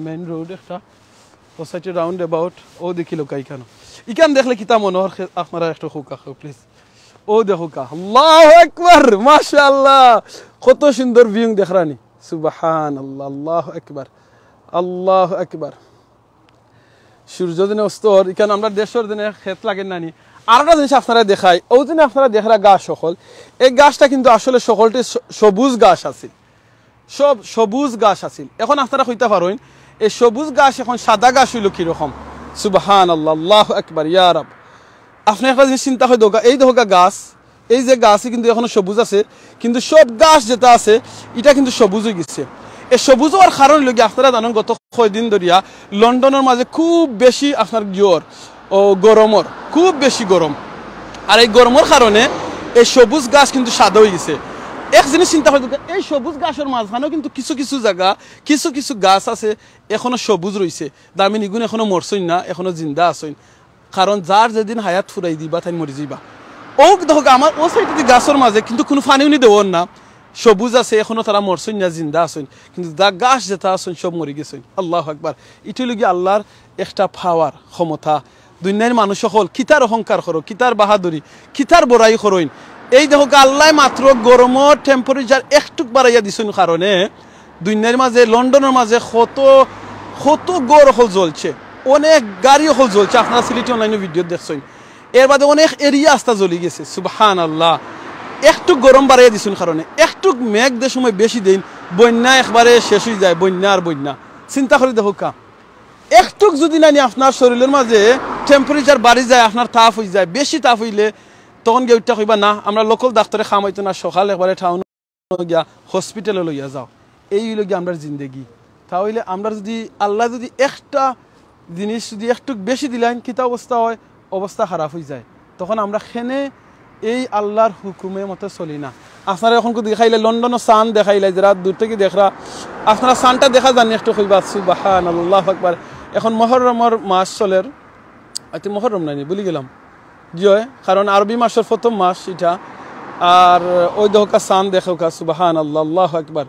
Speaker 1: মেইন রোড একটা ও সাইটে রাউন্ড অ্যাবাউট ও দেখিলো কা ইখান দেখলে কিতা মনোহর আপনারা একটু হোকা প্লিজ ও দেখো কা আল্লাহু আকবার মাশাআল্লাহ কত সুন্দর ভিউ দেখরানি সুবহানাল্লাহ আল্লাহু আকবার আল্লাহু আকবার সূর্য দিনে অস্তর ইখান আমরা দেশের দিনে ক্ষেত লাগে নানি আরেকটা জিনিস আপনারা দেখাই ওই দিনে আপনারা দেখরা গাছ সকল এই গাছটা কিন্তু আসলে সকলটি সবুজ গাছ আছে সব সবুজ গাছ আছে এখন আপনারা কইতে পারেন এই সবুজ গাছ এখন সাদা গাছ হইল কিরকম সুবহানাল্লাহ আল্লাহু আকবার ইয়া রাব আপনি একটা জিনিস চিন্তা হয় দোকা, এই দোকা গাছ, এই যে গাছই কিন্তু এখনো সবুজ আছে, কিন্তু সব গাছ যেটা আছে এটা কিন্তু সবুজ হয়ে গেছে। এই সবুজ হওয়ার কারণ লোক আপনারা জানেন গত কয়দিন ধরিয়া লন্ডনের মাঝে খুব বেশি আপনার জ্বর ও গরমর, খুব বেশি গরম। আর এই গরমের কারণে এই সবুজ গাছ কিন্তু সাদা হয়ে গেছে। এক জিনিস চিন্তা করে এই সবুজ গাছের মাঝখানেও কিন্তু কিছু কিছু জায়গা কিছু কিছু গাছ আছে এখনো সবুজ রয়েছে, দামি নিগুণ এখনো মরছই না, এখনো জিন্দা আসইন। কারণ যার যেদিন হায়াত ফুরাই দিবা তাই মরি যাইবা। ও দেখো আমার ও সাইডে গাছের মাঝে কিন্তু কোনো পানি উনি দেওয়ার না, সবুজ আছে এখনো তারা মরছই না, জিন্দা আসইন, কিন্তু দা গাছ যেটা আসইন সব মরি গেছেন। আল্লাহ আকবার। এটি লগে আল্লাহর একটা পাওয়ার ক্ষমতা। দুনিয়ার মানুষ সকল কিতার অহংকার করো, কিতার বাহাদুরি, কিতার বড়াই করইন। এই দেখো আল্লাহ মাত্র গরমের টেম্পারেচার একটু বাড়াইয়া দিছেন কারণে দুনিয়ার মাঝে লন্ডনের মাঝে কত কত গড় হল জ্বলছে, অনেক গাড়ি হল জ্বলছে। আপনারা সিলেটি অনলাইনে ভিডিও দেখছেন, এর বাদে অনেক এরিয়া আস্তা জ্বলি গেছে। সুবহানাল্লাহ। একটু গরম বাড়াইয়া দিছেন কারণে, একটু মেঘ দে সময় বেশি দিন বন্যা একবারে শেষ হয়ে যায়, বন্যা আর বন্যা। চিন্তা করে দেখো কা একটু যদি নানি আপনার শরীরের মাঝে টেম্পারেচার বাড়ি যায়, আপনার তাপ হয়ে যায়, বেশি তাপ হইলে তখন গিয়ে উঠতে কইবা না আমরা লোকাল ডাক্তারে খামাইতো না, সকাল একবারে টাউন গিয়া হসপিটালে লইয়া যাও। এই হইল গিয়ে আমরা জিন্দেগি। তাহলে আমরা যদি আল্লাহ যদি একটা জিনিস যদি একটু বেশি দিলেন কিতা অবস্থা হয়, অবস্থা খারাপ হয়ে যায়। তখন আমরা খেনে এই আল্লাহর হুকুমের মতো চলি না। আপনারা এখন দেখাইলে লন্ডনের সান দেখাইলে যারা দূর থেকে দেখরা, আপনারা সানটা দেখা জানি একটু কইবা সুবহানাল্লাহ আকবার। এখন মহররমের মাস চলের, আচ্ছা মহররম নাই বলি গেলাম জয়, কারণ আরবি মাসের প্রথম মাস এটা। আর ওই দহকা সান দেখোকা সুবহানাল্লাহ, আল্লাহু আকবার,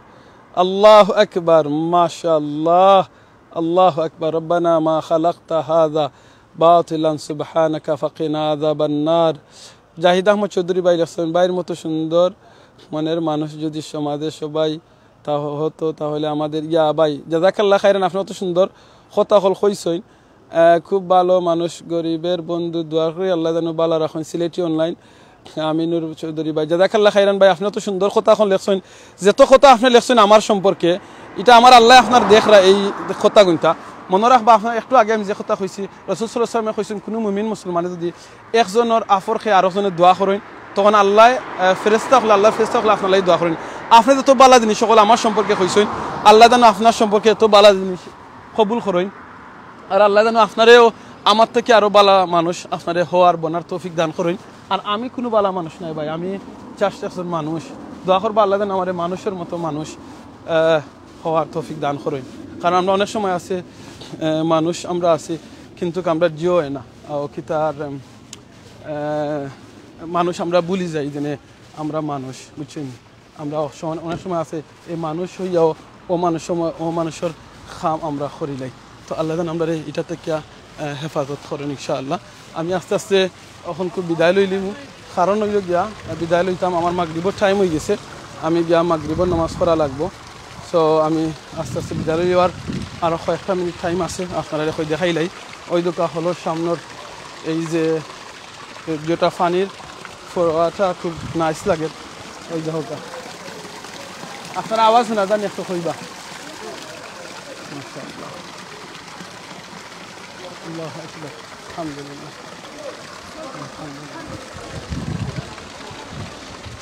Speaker 1: আল্লাহু আকবার, মাশাআল্লাহ, আল্লাহু আকবার। রব্বানা মা খালাকতা হাযা বাতিলান সুবহানাকা ফাকিনা আযাবান নার। জাহিদ আহমদ চৌধুরী ভাই লেখছেন, ভাইয়ের মতো সুন্দর মনের মানুষ যদি সমাজে সবাই তা হতো তাহলে আমাদের ইয়া ভাই জাযাকাল্লাহ খাইরান। আপনি অত সুন্দর কথা হল কইসইন, খুব ভালো মানুষ, গরিবের বন্ধু, দোয়া করি আল্লাহ যেন ভালো রাখেন। সিলেটি অনলাইন আমিনুর চৌধুরী ভাই জাযাকাল্লাহ খাইরান। ভাই আপনি তো সুন্দর কথা এখন লেখছেন, যত কথা আপনি লেখছেন আমার সম্পর্কে, এটা আমার আল্লাহ আপনার দেখরা এই কথা গুনটা মনে রাখবা। আপনার একটু আগে আমি যে কথা কইছি, রাসূল সাল্লাল্লাহু আলাইহি ওয়াসাল্লামে কইছেন কোনো মুমিন মুসলমানে যদি একজনের আফর খেয়ে আরেকজনের দোয়া করেন, তখন আল্লাহ ফেরেশতা হল, আল্লাহ ফেরেশতা হল আপনার লাই দোয়া করেন। আপনি যত বালা জিনিস সকল আমার সম্পর্কে কইছেন, আল্লাহ যেন আপনার সম্পর্কে এত বালা জিনিস কবুল করেন। আর আল্লাহ যেন আপনারেও আমার থেকে আরো বালা মানুষ আপনারে হওয়ার বনার তৌফিক দান করেন। আর আমি কোনো বালা মানুষ নাই ভাই, আমি চারশো একজন মানুষ। দোয়া করবো আল্লাহ যেন আমার মানুষের মতো মানুষ হওয়ার তৌফিক দান করেন। কারণ আমরা অনেক সময় আছে মানুষ আমরা আছি কিন্তু আমরা জিও হয় না, কি তার মানুষ আমরা ভুলি যাই যে আমরা মানুষ, বুঝছেন। আমরা অনেক সময় আছে এই মানুষ হইয়াও ও মানুষের খাম আমরা করিলাই। তো আল্লাহ যেন আমরা এটা থেকে হেফাজত করেন ইনশাআল্লাহ। আমি আস্তে আস্তে এখন খুব বিদায় লইলিম, কারণ হইল গিয়া বিদায় লইতাম আমার মাগরিবর টাইম হয়ে গেছে, আমি গিয়া মাগরিবর নামাজ পড়া লাগবো। সো আমি আস্তে আস্তে বিদায় লইবার আরও কয়েকটা মিনিট টাইম আছে, আপনারা এখন দেখাইলাই। ওই দোকা হলো সামনের এই যে যেটা পানির ফোয়ারাটা খুব নাইস লাগে, ওই দোকা আপনারা আওয়াজ না জানি একটু কইবা। মাশাআল্লাহ, আল্লাহু আকবার, আলহামদুলিল্লাহ,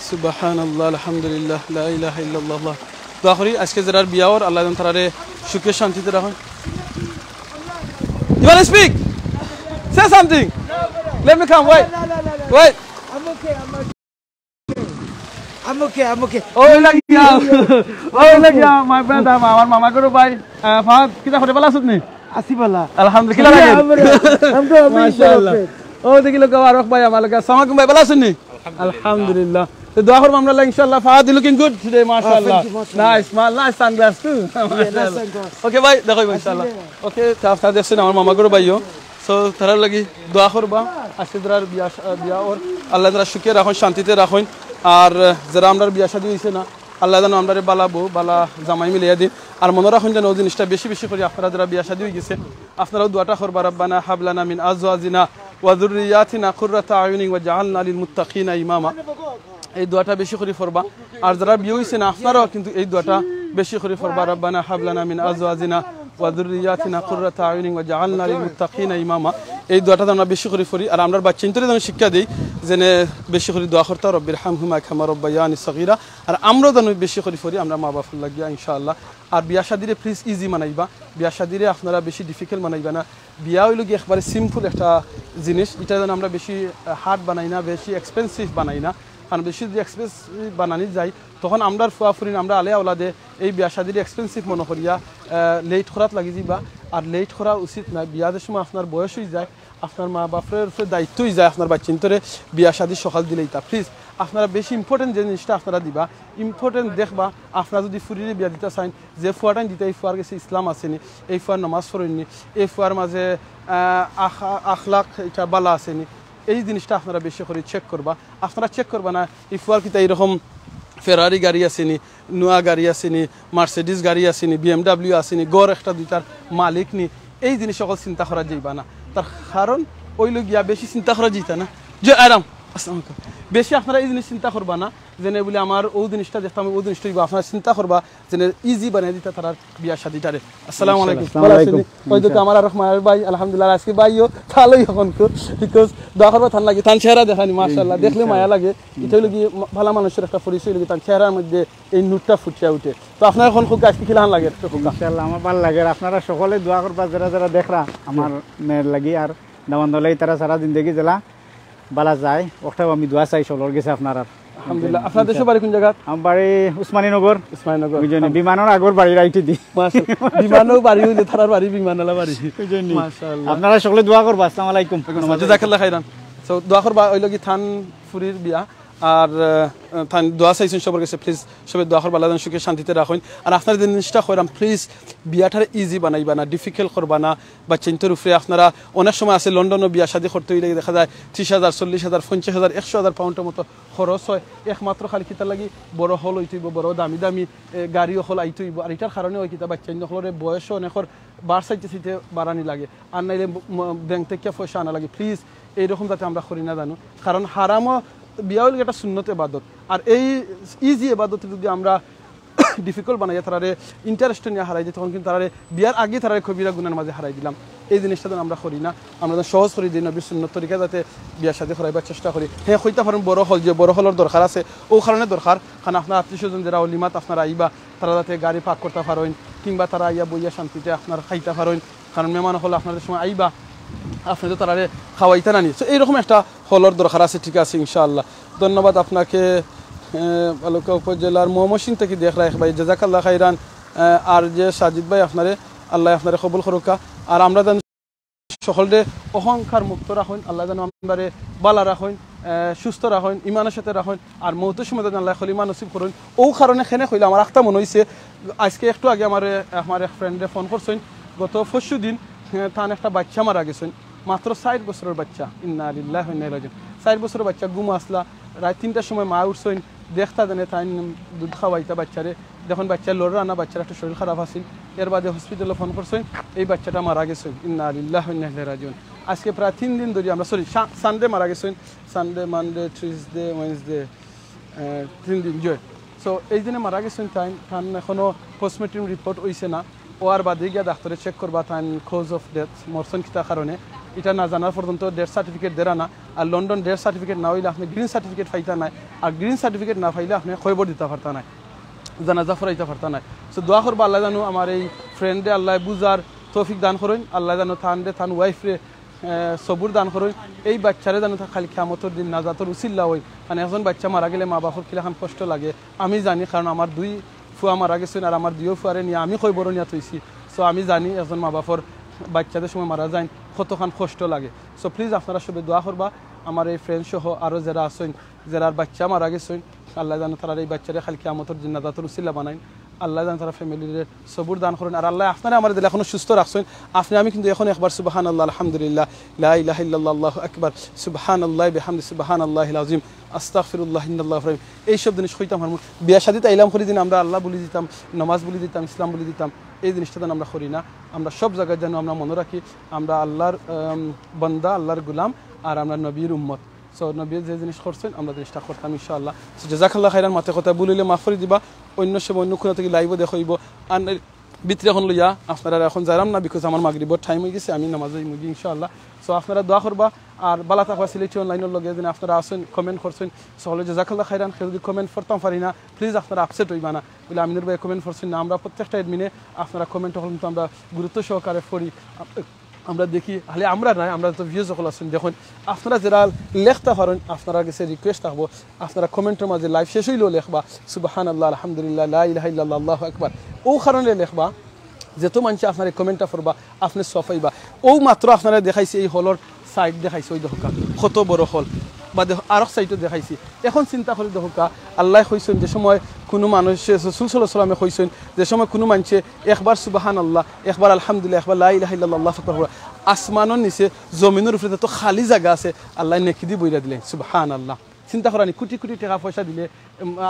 Speaker 1: সুবহানাল্লাহ, আলহামদুলিল্লাহ, লা ইলাহা ইল্লাল্লাহ। দোয়া করি আজকে যারা বিয়াওর আল্লাহ যেন তারারে সুখে শান্তিতে রাখেন। You want to speak? Say something. Let me come. Wait. Wait.
Speaker 4: I'm okay.
Speaker 1: Oh, look ya, my brother, আমার মামা গরু ভাই ফাহাদ কিটা করে বলা শুননি
Speaker 4: আসিবালা
Speaker 1: আলহামদুলিল্লাহ মাশাআল্লাহ। ও দেখি লোক আর ভাই আমার লোক আসসালামু আলাইকুম ভাই বলা শুননি আলহামদুলিল্লাহ। তো দোয়া করব আমরা ইনশাআল্লাহ। ফাহাদ লুকিং গুড টুডে মাশাআল্লাহ, নাইস সানগ্লাস টু মাশাআল্লাহ। ওকে ভাই দেখো ইনশাআল্লাহ। ওকে তাফা দেখছেন আমার মামা গরু ভাইও, সো তারা লাগি দোয়া করবা আজকে যারা বিয়া ওর আল্লাহ তাআলা সুখে রাখুন, শান্তিতে রাখুন। আর যারা আমরা বিয়া শাদী হয়েছে না আল্লাহ যেন আমরা বালা বউ বালা জামাই মিলিয়ে দিন। আর মনে রাখুন যেন ওই জিনিসটা বেশি বেশি করে আপনারা যারা বিয়া শাদী হয়ে গেছে আপনারাও দোয়াটা করবা, রাব্বানা হাবলানা মিন আজওয়াজিনা ওয়া যুররিয়াতিনা কুররাতা আয়ুনিন ওয়াজআলনা লিল মুত্তাকিনা ইমামা। এই দোয়াটা বেশি করে পড়বা। আর যারা বিয়ে হয়েছে না আপনারাও কিন্তু এই দোয়াটা বেশি করে পড়বা, রাব্বানা হাবলানা মিন আজওয়াজিনা ওয়া যুররিয়াতিনা কুররাতা আয়ুনিন ওয়া জাআলনা লিল মুত্তাকিনা ইমামা। এই দোয়াটা আমরা বেশি করে পড়ি আর আমরা বাচ্চাদের যেন শিক্ষা দিই যেনে বেশি করে দোয়া করতে রব্বির হামহুমা কামা রাব্বায়ানি সগীরা। আর আমরা যেন বেশি করে পড়ি আমরা মা বাবার লাগিয়া ইনশাআল্লাহ। আর বিয়া শাদিরে প্লিজ ইজি মানাইবা, বিয়া শাদিরে আপনারা বেশি ডিফিকাল্ট মানাইবা না। বিয়া হইল গিয়ে একবারে সিম্পল একটা জিনিস, এটা যেন আমরা বেশি হার্ড বানাই না, বেশি এক্সপেন্সিভ বানাই না। কারণ বেশি যদি এক্সপেন্সিভ বানানি যায় তখন আমরা ফুয়াফুরিন আমরা আলে আওলাদে এই বিয়া শাদিরে এক্সপেন্সিভ মনে করিয়া লেট করাত লাগি যাবা। আর লেট করা উচিত না। বিয়াদের সময় আপনার বয়স হয়ে যায়, আপনার মা বাপের দায়িত্ব হয়ে যায় আপনার বাচ্চিন্তরে বিয়া শাদি সকাল দিলেই তা প্লিজ আপনারা বেশি ইম্পর্টেন্ট যে জিনিসটা আপনারা দিবা, ইম্পর্টেন্ট দেখবা। আপনারা যদি ফুরিয়ে বিয়া দিতে চান যে ফুয়াটাই দিতে এই ফুয়ার কাছে ইসলাম আসেনি, এই ফুয়ার নামাজ পড়েননি, এই ফুয়ার মাঝে আখলাক এটা বালা আসেনি, এই জিনিসটা আপনারা বেশি করে চেক করবা। আপনারা চেক করবা না এই ফুয়ার কিতা এইরকম ফেরারি গাড়ি আসেনি, নোয়া গাড়ি আসেনি, মার্সিডিস গাড়ি আসেনি, BMW আসেনি, গড় একটা দুইটার মালিক নি, এই জিনিস সকল চিন্তা করা যাইবা না। তার কারণ ওই লোক গিয়া বেশি চিন্তা করা যেত না যে আরাম আসসালামু আলাইকুম বেশি আপনারা এই জিনিস চিন্তা করবা না যেনে বলে আমার ও জিনিসটা দেখতাম ও জিনিসটা আপনারা চিন্তা করবা যেন ইজি বানিয়ে দিতে তার বিয়া শাদিটারে। আসসালামু আলাইকুম। ওই তো আমার রহমান ভাই আলহামদুলিল্লাহ আজকে ভাইও ভালোই এখন বিকজ দোয়া করবা থান লাগে তার চেহারা দেখানি মাশাআল্লাহ দেখলে মায়া লাগে। এটা হলো কি ভালো মানুষের একটা পরিচয় লাগে, তার চেহারার মধ্যে এই নুটটা ফুটিয়া উঠে। তো আপনার এখন খুব আজকে খিলান লাগে
Speaker 7: ইনশাআল্লাহ আমার ভালো লাগে। আপনারা সকলে দোয়া করবা যারা যারা দেখরা আমার মেয়ের লাগি আর দামান দলাই তারা সারা জিন্দগি জেলা বালা যায় ওটাও আমি দোয়া চাই সকলের গেছে আপনার।
Speaker 1: আলহামদুলিল্লাহ। আপনার দেশের বাড়ি কোন জায়গা?
Speaker 7: আমার বাড়ি উসমানীনগর।
Speaker 1: উসমানীনগর
Speaker 7: বিমানের আগর বাড়ি রাইতে দি
Speaker 1: বিমানও বাড়ি হইলে তার বাড়ি বিমানলা বাড়ি। মাশাআল্লাহ।
Speaker 7: আপনারা সকলে দোয়া করবা। আসসালামু আলাইকুম।
Speaker 1: জাযাকাল্লাহ খাইরান। সো দোয়া করবা ওই লাগি থান ফুরির বিয়া আর থান দোয়া চাইছেন সবার কাছে প্লিজ সবাই দোয়া করবা আল্লাহ সুখে শান্তিতে রাখুন। আর আপনার যে জিনিসটা কইরাম প্লিজ বিয়াটারে ইজি বানাইবা না, ডিফিকাল্ট করবা না। বা চিন্তার উপরে আপনারা অনেক সময় আছে লন্ডনও বিয়া শাদি করতে হইলে দেখা যায় 30,000 40,000 50,000 100,000 পাউন্ডের মতো খরচ হয় একমাত্র খালি কিতার লাগি বড় হল হইতেইব, বড় দামি দামি গাড়িও হল আইতেইব। আর এটার কারণে ওই কিতা বাচ্চা হলের বয়সও অনেকর বার চাইতে বাড়ানি লাগে। আর নাইলে ব্যাংক থেকে পয়সা আনা লাগে। প্লিজ এইরকম যাতে আমরা করি না জানো, কারণ হারামও বিয়া হইলে একটা সুন্নত এবাদত। আর এই ইজি এবাদত যদি আমরা ডিফিকাল্ট বানাই তারারে ইন্টারেস্ট নিয়ে হারাই দিই তখন কিন্তু তারারে বিয়ার আগে তারারে কবিরা গুণের মাঝে হারাই দিলাম। এই জিনিসটা যেন আমরা করি না, আমরা যেন সহজ করি দিই নবীর সুন্নত তরিকা যাতে বিয়ার সাথে করাইবার চেষ্টা করি। হ্যাঁ হইতে পারেন বড় হল যে বড় হলের দরকার আছে ও কারণে দরকার কারণ আপনার আত্মীয় স্বজন যারা অলিমাত আপনারা আইবা তারা যাতে গাড়ি পাক করতে পারেন কিংবা তারা আইয়া বইয়া শান্তিতে আপনার খাইতে পারেন। কারণ মেহমান হল আপনাদের সময় আইবা আপনি তো তারারে খাওয়াইতে নানি। সো এইরকম একটা হলর দরকার আছে। ঠিক আছে ইনশাআল্লাহ। ধন্যবাদ আপনাকে বালুকা উপজেলার ময়মনসিংহ থেকে দেখ রাখ ভাই জাযাকাল্লাহ খাইরান। আর যে সাজিদ ভাই আপনারে আল্লাহ আপনারে কবুল করুকা। আর আমরা যেন সকলে অহংকার মুক্ত রাখুন, আল্লাহ যেন আমারে বালা রাখুন, সুস্থ রাখুন, ইমানের সাথে রাখুন। আর মৌতের সময় যেন আল্লাহ খলিমা নসিব করুন। ও কারণে খেনে হইলে আমার একটা মনে হয়েছে আজকে একটু আগে আমার এক ফ্রেন্ডে ফোন করছেন গত পরশু দিন তার একটা বাচ্চা মারা গেছেন, মাত্র 4 বছরের বাচ্চা। ইন্না লিল্লাহি ওয়া ইন্না ইলাইহি রাজিউন। 4 বছরের বাচ্চা ঘুম আসলা রাত 3টার সময় মা উঠছেন দেখতা জানে তাই দুধ খাওয়াইতা বাচ্চারে, যখন বাচ্চা লড়া না বাচ্চার একটা শরীর খারাপ আছিল। এর বাদে হসপিটালে ফোন করছেন এই বাচ্চাটা মারা গেছেন। ইন্না লিল্লাহি ওয়া ইন্না ইলাইহি রাজিউন। আজকে প্রায় 3 দিন ধরে আমরা সানডে মারা গেছেন, সানডে মানডে টিউসডে ওয়েডনেসডে 3 দিন জয়। সো এই দিনে মারা গেছেন তাই এখনো পোস্টমর্টম রিপোর্ট হইছে না। ওয়ার বাদে গিয়া ডাক্তারে চেক করবা তাই কজ অফ ডেথ মরসন কিতা কারণে এটা না জানার পর্যন্ত ডেথ সার্টিফিকেট দেরা না। আর লন্ডন ডেথ সার্টিফিকেট না হইলে আপনি গ্রিন সার্টিফিকেট পাইতা নাই। আর গ্রিন সার্টিফিকেট না পাইলে আপনি খবর দিতে পারতা নাই, জানাজা ফরাইতে পারতা নাই। সো দোয়া করবা আল্লাহ জানো আমার এই ফ্রেন্ডে আল্লাহ বুঝার তৌফিক দান করেন, আল্লাহ জানো থান ওয়াইফরে সবুর দান করেন। এই বাচ্চারে জানো খালি কিয়ামতের দিন নাজাতর উসিল্লা হই। মানে একজন বাচ্চা মারা গেলে মা বাপর কিলাখান কষ্ট লাগে আমি জানি, কারণ আমার 2 ফুয়া মারা গেছেন আর আমার 2 ফুয়ারে নিয়ে আমি খবর নিয়ে থইছি। সো আমি জানি একজন মা বাপর বাচ্চাদের সময় মারা যায় কতখান কষ্ট লাগে। সো প্লিজ আপনারা সবাই দোয়া করবা আমার এই ফ্রেন্ড সহ আরও যারা আসেন যারা বাচ্চা মারা গেছেন আল্লাহ জানো তারা এই বাচ্চারে খালি কিয়ামতের দিন নাজাতর উসিল্লা বানাইন, আল্লাহ জানো তারা ফ্যামিলির সবুর দান করেন। আর আল্লাহ আপনারা আমার দিলে এখনো সুস্থ রাখছেন। আপনি আমি কিন্তু এখন একবার সুবহানাল্লাহ আলহামদুলিল্লাহ লা ইলাহা ইল্লাল্লাহ আল্লাহু আকবার সুবহানাল্লাহি বিহামদি সুবহানাল্লাহিল আযীম আস্তাগফিরুল্লাহ ইন্নাল্লাহু রাহিম এইসব জিনিস কইতাম। আমার বিয়া শাদিতে আইলাম করি দিন আমরা আল্লাহ বলি দিতাম, নামাজ বলি দিতাম, ইসলাম বলি দিতাম। এই জিনিসটা যেন আমরা করি না। আমরা সব জায়গায় যেন আমরা মনে রাখি আমরা আল্লাহর বান্দা, আল্লাহর গুলাম আর আমরা নবীর উম্মত। সো নবী যে জিনিস করছেন আমরা জিনিসটা করতাম ইনশাআল্লাহ। সো জাযাকাল্লাহ খাইরান। মাতে কথা বলিলে মাফ করে দিবা। অন্য সময় অন্য কোনো থেকে লাইভও দেখাইব। আর ভিতরে এখন লইয়া আপনারা এখন যাইলাম না, বিকজ আমার মাগরিবর টাইম হয়ে গেছে, আমি নামাজে মুগি ইনশাআল্লাহ। সো আপনারা দোয়া করবা আর বালা থাকবা সিলেটি অনলাইনের লগে যেন আপনারা আসেন, কমেন্ট করছেন, সকলে জাযাকাল্লাহ খাইরান। যদি কমেন্ট করতাম পারি না প্লিজ আপনারা আপসেট হইবা না, বলে আমিনুর ভাই কমেন্ট করছেন না। আমরা প্রত্যেকটা এডমিনে আপনারা কমেন্ট হল তো আমরা গুরুত্ব সহকারে পড়ি, আমরা দেখি। হলে আমরা নাই, আমরা তো ভিউজ সকল আছেন। দেখুন আপনারা যারা লেখতে পারেন আপনারা কাছে রিকোয়েস্ট থাকবো, আপনারা কমেন্টের মাঝে লাইভ শেষ হইলেও লেখবা সুবহানাল্লাহ, আলহামদুলিল্লাহ, লা ইলাহা ইল্লাল্লাহ, আল্লাহু আকবার। ও কারণে লেখবা যেহেতু মানুষ আপনার কমেন্টটা করবা, আপনি সফাইবা। ও মাত্র আপনারা দেখাইছে এই হলর সাইড দেখাইছে, ওই দেখা কত বড় হল, বা আরো সাইডও দেখাইছি। এখন চিন্তা করে দেখা আল্লাহ কইছেন যে সময় কোনো মানুষ রাসূল সাল্লাল্লাহু আলাইহি ওয়াসাল্লামে কইছেন যে সময় কোনো মানুষে একবার সুবহানাল্লাহ, একবার আলহামদুলিল্লাহ, একবার লা ইলাহা ইল্লাল্লাহ, আল্লাহু আকবার, আসমানের নিচে জমিনের উপরে তো খালি জায়গা আছে, আল্লাহ নেকি দি বইরা দিলেন সুবহানাল্লাহ। চিন্তা করানি কোটি কোটি টাকা পয়সা দিলে,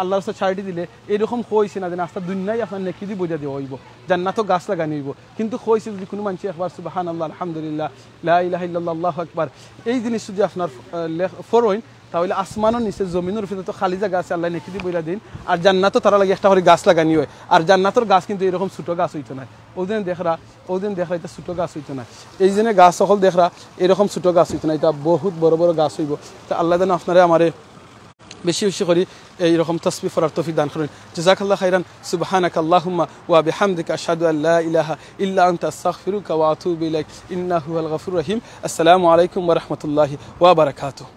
Speaker 1: আল্লাহর রাস্তায় চারিটি দিলে এরকম হয়েছে না যে আস্তা দুনিয়ায় আপনার নেকি দি বইরা দেওয়া হইব, জান্নাতও গাছ লাগানি হইব। কিন্তু হয়েছে যদি কোনো মানুষ একবার সুবহানাল্লাহ, আলহামদুলিল্লাহ, লা ইলাহা ইল্লাল্লাহ, আল্লাহু আকবার এই জিনিস যদি আপনার ফরইন, তাহলে আসমানের নিচে জমিনের উপরে তো খালি জায়গা আছে, আল্লাহ নেকি দি বইরা দিন। আর জান্নাতও তারা লাগে একটা করে গাছ লাগানি হয়। আর জান্নাতের গাছ কিন্তু এরকম ছোটো গাছ হইতো না, ওদিন দেখরা এটা ছোটো গাছ হইতো না। এই জন্য গাছ সকল দেখরা এরকম ছোটো গাছ হইতো না, এটা বহুত বড় বড় গাছ হইব। তা আল্লাহ যেন আপনারা আমারে বেশি বেশি করে এইরকম তাসবিহ পড়ার তৌফিক দান করেন। জাযাকাল্লাহু খাইরান। সুবহানাকা আল্লাহুম্মা ওয়া বিহামদিকা আশহাদু আল লা ইলাহা ইল্লা আনতা আস্তাগফিরুকা ওয়া আতুবু ইলাইক ইন্নাহু হুয়াল গফুরুর রহিম। আসসালামু আলাইকুম ওয়া রাহমাতুল্লাহি ওয়া বারাকাতুহু।